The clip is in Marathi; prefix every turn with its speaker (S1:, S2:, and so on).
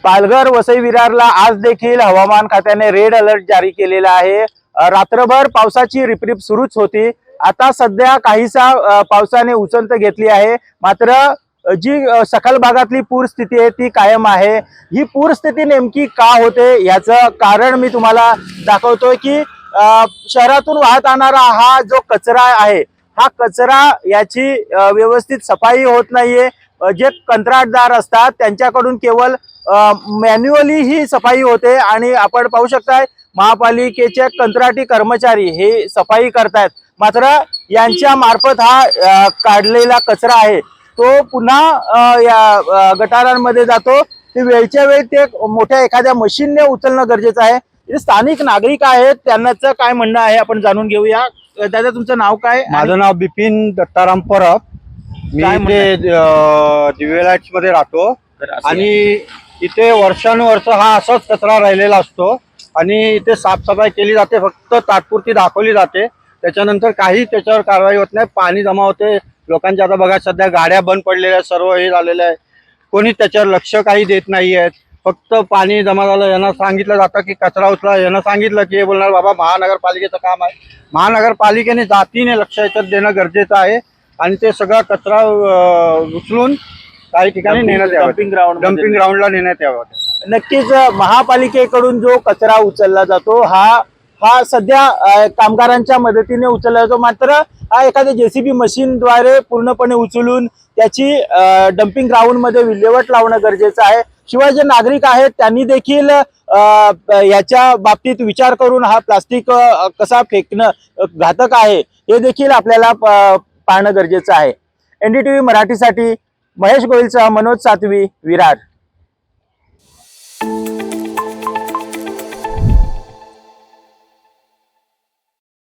S1: पालघर वसई विरारला आज देखील हवामान खात्याने रेड अलर्ट जारी केलेला आहे। रात्रभर पावसाची रिपरिप सुरूच होती। आता सध्या काहीसा पावसाने उसंत घेतली आहे, मात्र जी सखल भागातली पूर स्थिती आहे ती कायम आहे। ही पूर स्थिती नेमकी का होते याचं कारण मी तुम्हाला दाखवतोय की शहरातून वाहत आणणारा हा जो कचरा आहे, हा कचरा याची व्यवस्थित सफाई होत नाहीये। जे कंत्राटदार असतात त्यांच्याकडून केवळ मॅन्युअली ही सफाई होते आणि आपण पाहू शकताय महापालिकेचे कंत्राटी कर्मचारी हे सफाई करतायत, मात्र यांच्या मार्फत हा काढलेला कचरा आहे तो पुन्हा या गटारांमध्ये जातो। ते वेळच्या वेळी ते मोठ्या एखाद्या मशीनने उचलणं गरजेचं आहे। इथे स्थानिक नागरिक आहेत, त्यांनाच काय म्हणणं आहे आपण जाणून घेऊया। दादा तुमचं नाव काय?
S2: माझं नाव बिपिन दत्ताराम परब। मी इथे दिवेलाइट्स मध्ये राहतो आणि इथे वर्षानुवर्ष हा असाच कचरा राहिलेला असतो आणि इथे साफसफाई केली जाते, फक्त तात्पुरती दाखवली जाते, त्याच्यानंतर काही त्याच्यावर कारवाई होत नाही। पाणी जमा होते लोकांच्या, आता बघा सध्या गाड्या बंद पडलेल्या, सर्व हे झालेलं आहे, कोणी त्याच्यावर लक्ष काही देत नाही आहेत। फक्त पाणी जमा झालं, यांना सांगितलं जातं की कचरा उचला, यांना सांगितलं की हे बोलणार बाबा महानगरपालिकेचं काम आहे। महानगरपालिकेने जातीने लक्ष याच्यात देणं गरजेचं आहे आणि ते सगळा कचरा उचलून काही ठिकाणी नेण्यात यावं, डम्पिंग ग्राउंडला नेण्यात यावं।
S1: नक्कीच महापालिकेकडून जो कचरा उचलला जातो हा सध्या कामगारांच्या मदतीने उचलला जातो, मात्र हा एखाद्या जेसीबी मशीनद्वारे पूर्णपणे उचलून त्याची डम्पिंग ग्राउंड मध्ये विल्हेवाट लावणं गरजेचं आहे। शिवाय जे नागरिक आहेत त्यांनी देखील याच्या बाबतीत विचार करून हा प्लास्टिक कसा फेकणं घातक आहे हे देखील आपल्याला पाहणं गरजेचं आहे। NDTV मराठीसाठी महेश गोहिलसह मनोज सातवी, विरार।